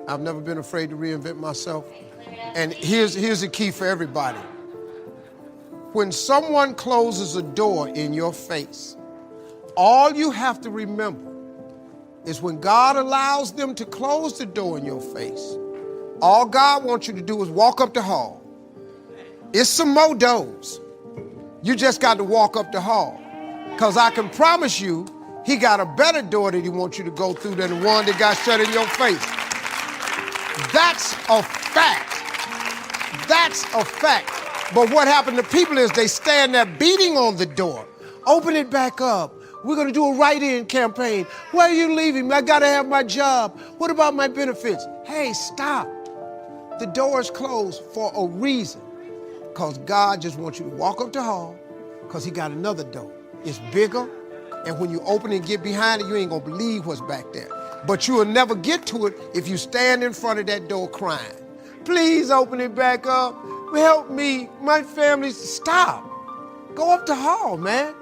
I've never been afraid to reinvent myself. And here's the key for everybody. When someone closes a door in your face, all you have to remember is when God allows them to close the door in your face, all God wants you to do is walk up the hall. It's some more doors. You just got to walk up the hall. Because I can promise you, he got a better door that he wants you to go through than the one that got shut in your face. That's a fact. That's a fact. But what happened to people is they stand there beating on the door. Open it back up. We're going to do a write-in campaign. Where are you leaving? I got to have my job. What about my benefits? Hey, stop. The door is closed for a reason. Because God just wants you to walk up the hall because he got another door. It's bigger, and when you open it and get behind it, you ain't going to believe what's back there. But you will never get to it if you stand in front of that door crying. Please open it back up. Help me. My family. Stop. Go up the hall, man.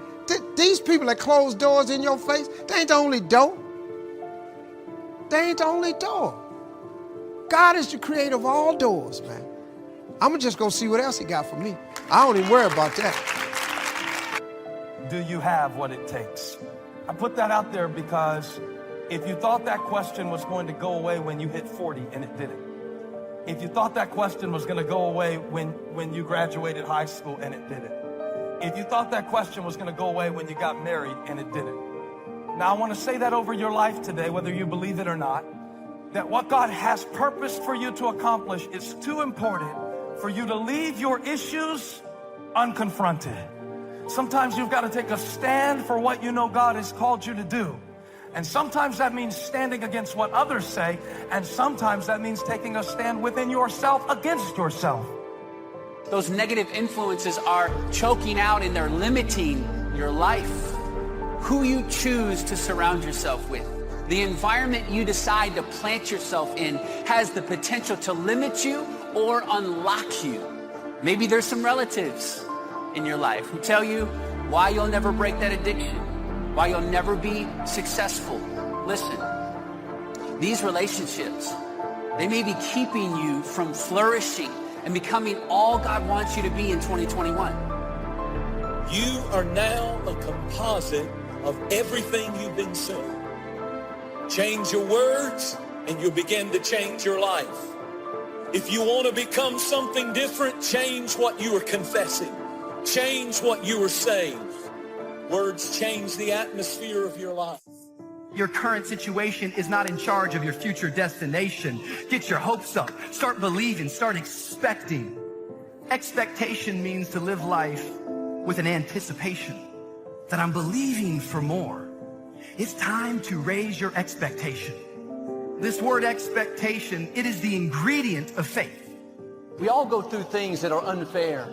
These people that close doors in your face, they ain't the only door. They ain't the only door. God is the creator of all doors, man. I'm just going to see what else he got for me. I don't even worry about that. Do you have what it takes? I put that out there because if you thought that question was going to go away when you hit 40 and it didn't. If you thought that question was going to go away when you graduated high school and it didn't. If you thought that question was going to go away when you got married and it didn't. Now I want to say that over your life today, whether you believe it or not, that what God has purposed for you to accomplish is too important for you to leave your issues unconfronted. Sometimes you've got to take a stand for what you know God has called you to do. And sometimes that means standing against what others say, and sometimes that means taking a stand within yourself against yourself. Those negative influences are choking out and they're limiting your life. Who you choose to surround yourself with, the environment you decide to plant yourself in has the potential to limit you or unlock you. Maybe there's some relatives in your life who tell you why you'll never break that addiction, why you'll never be successful. Listen, these relationships, they may be keeping you from flourishing and becoming all God wants you to be in 2021. You are now a composite of everything you've been saying. Change your words and you'll begin to change your life. If you want to become something different, change what you are confessing. Change what you are saying. Words change the atmosphere of your life. Your current situation is not in charge of your future destination. Get your hopes up. Start believing. Start expecting. Expectation means to live life with an anticipation that I'm believing for more. It's time to raise your expectation. This word expectation, it is the ingredient of faith. We all go through things that are unfair.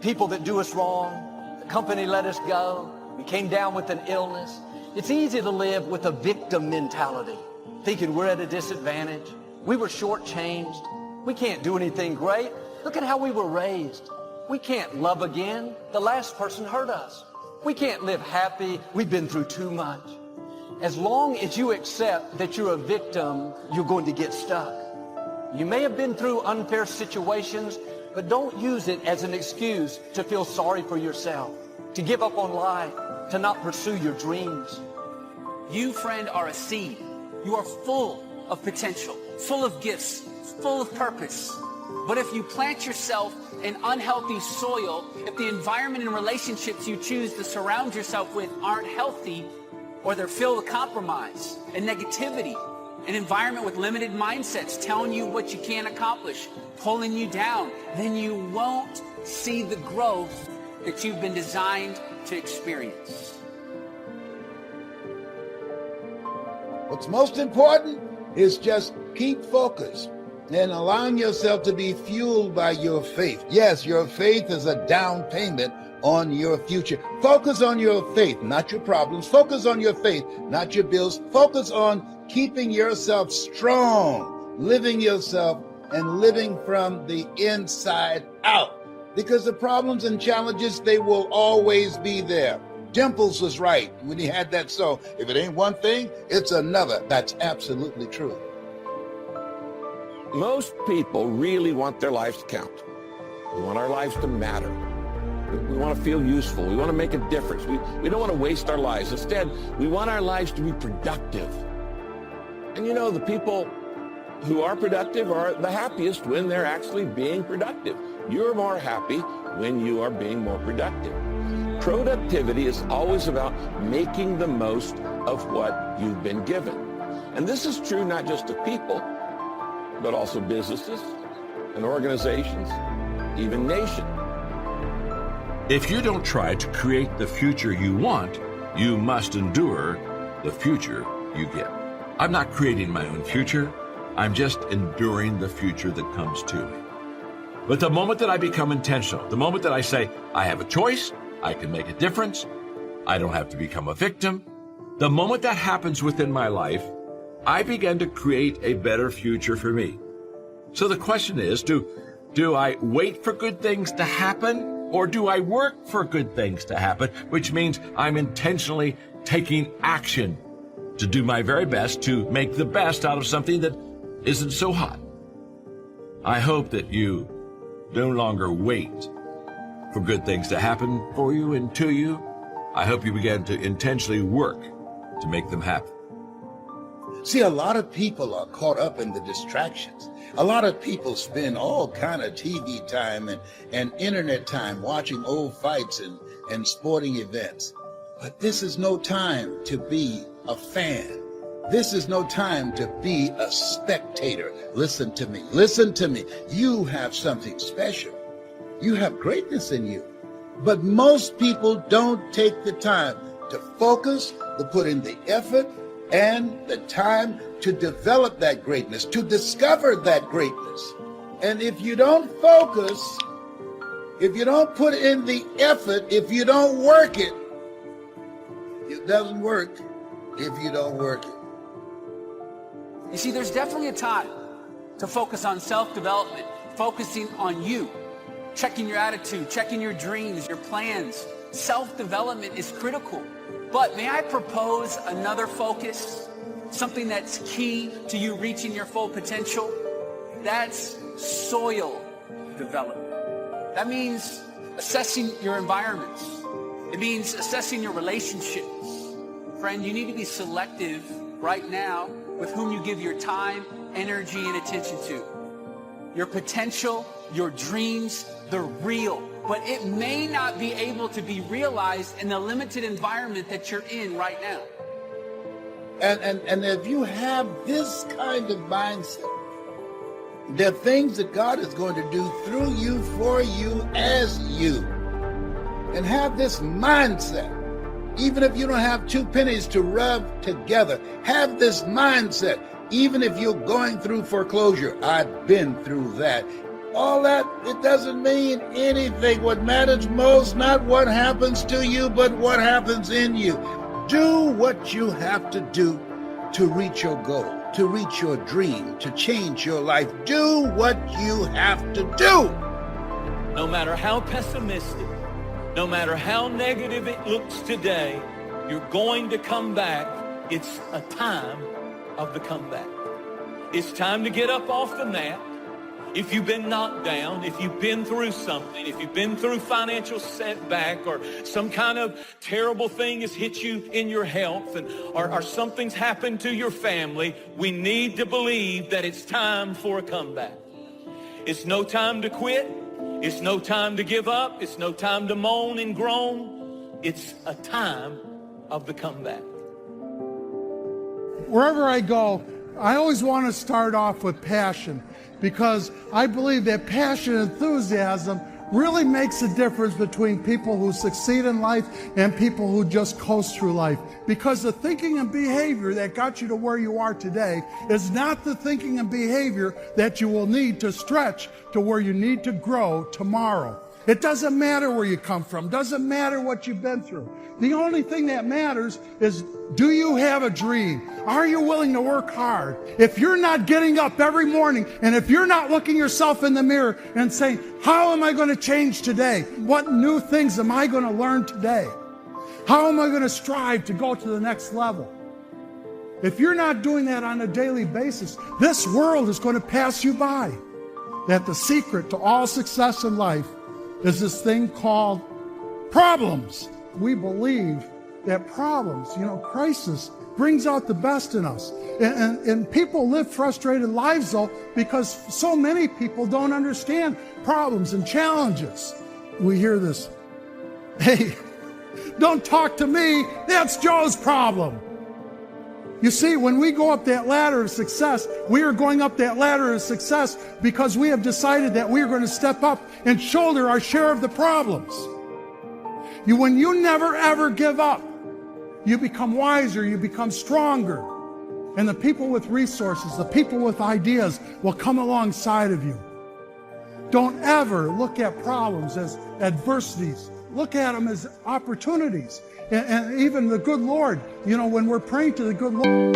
People that do us wrong. The company let us go. We came down with an illness. It's easy to live with a victim mentality, thinking we're at a disadvantage. We were shortchanged. We can't do anything great. Look at how we were raised. We can't love again. The last person hurt us. We can't live happy. We've been through too much. As long as you accept that you're a victim, you're going to get stuck. You may have been through unfair situations, but don't use it as an excuse to feel sorry for yourself, to give up on life, to not pursue your dreams. You, friend, are a seed. You are full of potential, full of gifts, full of purpose. But if you plant yourself in unhealthy soil, if the environment and relationships you choose to surround yourself with aren't healthy, or they're filled with compromise and negativity, an environment with limited mindsets telling you what you can't accomplish, pulling you down, then you won't see the growth that you've been designed to experience. What's most important is just keep focused and allowing yourself to be fueled by your faith. Yes, your faith is a down payment on your future. Focus on your faith, not your problems. Focus on your faith, not your bills. Focus on keeping yourself strong, living yourself and living from the inside out. Because the problems and challenges, they will always be there. Dimples was right when he had that song. If it ain't one thing, it's another. That's absolutely true. Most people really want their lives to count. We want our lives to matter. We want to feel useful. We want to make a difference. We don't want to waste our lives. Instead, we want our lives to be productive. And you know, the people who are productive are the happiest when they're actually being productive. You're more happy when you are being more productive. Productivity is always about making the most of what you've been given. And this is true not just of people, but also businesses and organizations, even nations. If you don't try to create the future you want, you must endure the future you get. I'm not creating my own future. I'm just enduring the future that comes to me. But the moment that I become intentional, the moment that I say, I have a choice, I can make a difference, I don't have to become a victim, the moment that happens within my life, I begin to create a better future for me. So the question is, do I wait for good things to happen, or do I work for good things to happen, which means I'm intentionally taking action to do my very best to make the best out of something that isn't so hot. I hope that you no longer wait for good things to happen for you and to you. I hope you begin to intentionally work to make them happen. See, a lot of people are caught up in the distractions. A lot of people spend all kind of TV time and internet time watching old fights and sporting events. But this is no time to be a fan. This is no time to be a spectator. Listen to me. Listen to me. You have something special. You have greatness in you. But most people don't take the time to focus, to put in the effort, and the time to develop that greatness, to discover that greatness. And if you don't focus, if you don't put in the effort, if you don't work it, it doesn't work if you don't work it. You see, there's definitely a time to focus on self-development, focusing on you, checking your attitude, checking your dreams, your plans. Self-development is critical. But may I propose another focus, something that's key to you reaching your full potential? That's soil development. That means assessing your environments. It means assessing your relationships. Friend, you need to be selective right now with whom you give your time, energy, and attention to. Your potential, your dreams, they're real, but it may not be able to be realized in the limited environment that you're in right now. And if you have this kind of mindset, there are things that God is going to do through you, for you, as you. And have this mindset. Even if you don't have two pennies to rub together, have this mindset. Even if you're going through foreclosure, I've been through that. All that, it doesn't mean anything. What matters most, not what happens to you, but what happens in you. Do what you have to do to reach your goal, to reach your dream, to change your life. Do what you have to do. No matter how pessimistic, no matter how negative it looks today, you're going to come back. It's a time of the comeback. It's time to get up off the mat. If you've been knocked down, if you've been through something, if you've been through financial setback or some kind of terrible thing has hit you in your health or something's happened to your family, we need to believe that it's time for a comeback. It's no time to quit. It's no time to give up. It's no time to moan and groan. It's a time of the comeback. Wherever I go, I always want to start off with passion, because I believe that passion and enthusiasm really makes a difference between people who succeed in life and people who just coast through life. Because the thinking and behavior that got you to where you are today is not the thinking and behavior that you will need to stretch to where you need to grow tomorrow. It doesn't matter where you come from, doesn't matter what you've been through. The only thing that matters is, do you have a dream? Are you willing to work hard? If you're not getting up every morning, and if you're not looking yourself in the mirror and saying, how am I going to change today? What new things am I going to learn today? How am I going to strive to go to the next level? If you're not doing that on a daily basis, this world is going to pass you by. That the secret to all success in life is this thing called problems. We believe that problems, crisis brings out the best in us. And people live frustrated lives, though, because so many people don't understand problems and challenges. We hear this, hey, don't talk to me, that's Joe's problem. You see, when we go up that ladder of success, we are going up that ladder of success because we have decided that we are going to step up and shoulder our share of the problems. When you never ever give up, you become wiser, you become stronger. And the people with resources, the people with ideas will come alongside of you. Don't ever look at problems as adversities. Look at them as opportunities. And even the good Lord, when we're praying to the good Lord.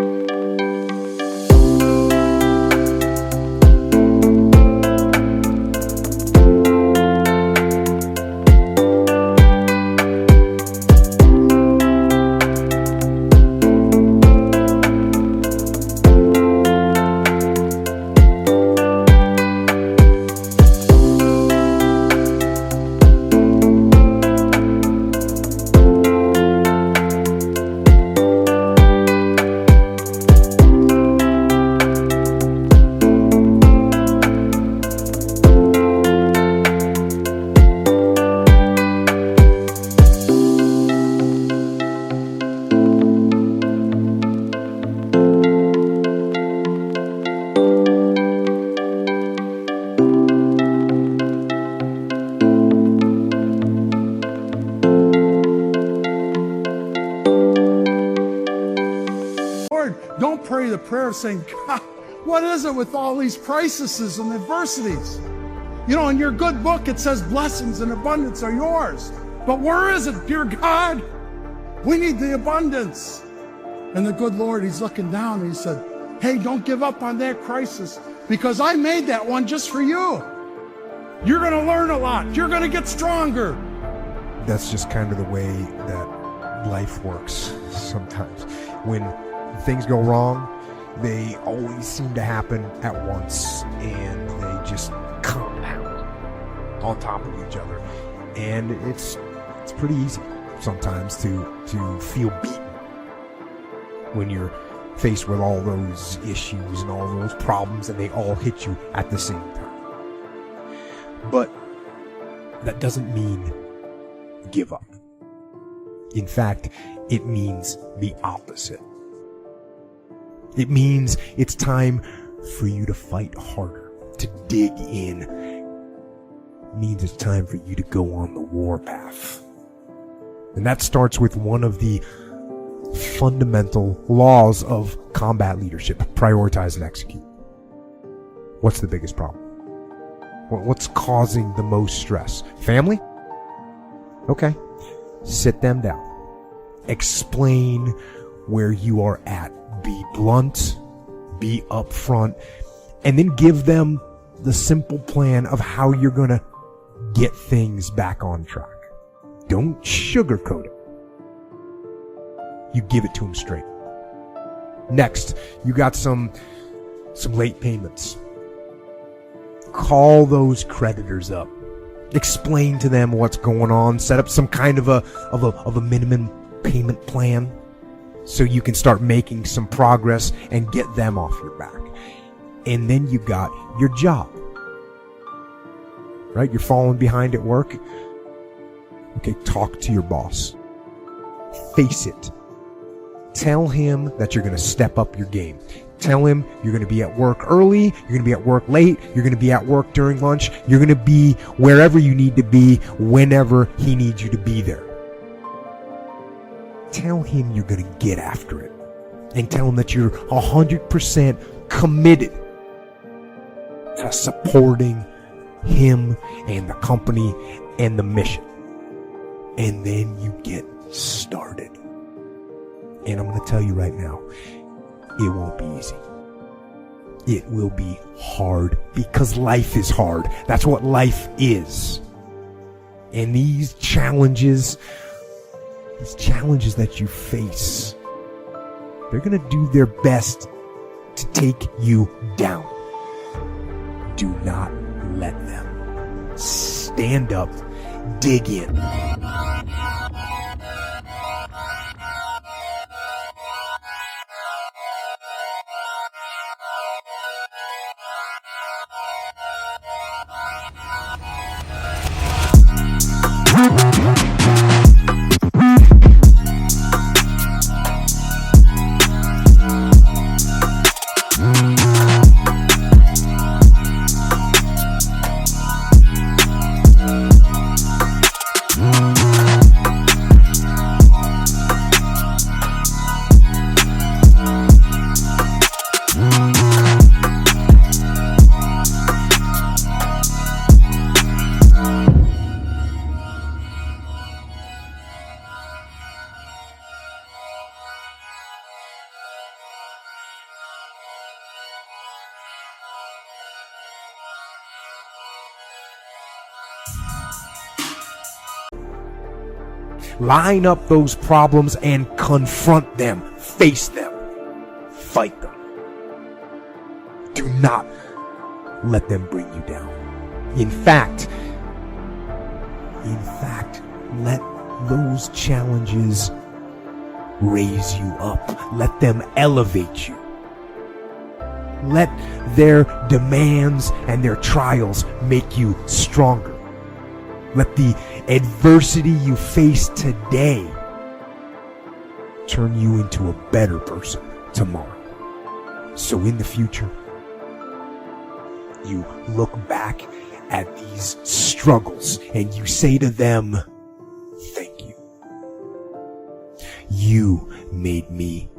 Don't pray the prayer saying, God, what is it with all these crises and adversities? In your good book it says blessings and abundance are yours. But where is it, dear God? We need the abundance. And the good Lord, he's looking down and he said, hey, don't give up on that crisis because I made that one just for you. You're going to learn a lot. You're going to get stronger. That's just kind of the way that life works sometimes. When things go wrong, they always seem to happen at once, and they just compound on top of each other. And it's pretty easy sometimes to feel beaten when you're faced with all those issues and all those problems, and they all hit you at the same time. But that doesn't mean give up. In fact, it means the opposite. It means it's time for you to fight harder, to dig in. It means it's time for you to go on the warpath. And that starts with one of the fundamental laws of combat leadership: prioritize and execute. What's the biggest problem? What's causing the most stress? Family? Okay. Sit them down. Explain where you are at. Be blunt, be upfront, and then give them the simple plan of how you're going to get things back on track. Don't sugarcoat it. You give it to them straight. Next, you got some late payments. Call those creditors up. Explain to them what's going on. Set up some kind of a minimum payment plan, so you can start making some progress and get them off your back. And then you got your job. Right? You're falling behind at work. Okay, talk to your boss. Face it. Tell him that you're going to step up your game. Tell him you're going to be at work early, you're going to be at work late, you're going to be at work during lunch, you're going to be wherever you need to be whenever he needs you to be there. Tell him you're going to get after it. And tell him that you're 100% committed to supporting him and the company and the mission. And then you get started. And I'm going to tell you right now, it won't be easy. It will be hard because life is hard. That's what life is. And these challenges that you face, They're going to do their best to take you down. Do not let them. Stand up, dig in. Line up those problems and confront them. Face them. Fight them. Do not let them bring you down. In fact, let those challenges raise you up. Let them elevate you. Let their demands and their trials make you stronger. Let the adversity you face today turn you into a better person tomorrow. So in the future, you look back at these struggles and you say to them, thank you. You made me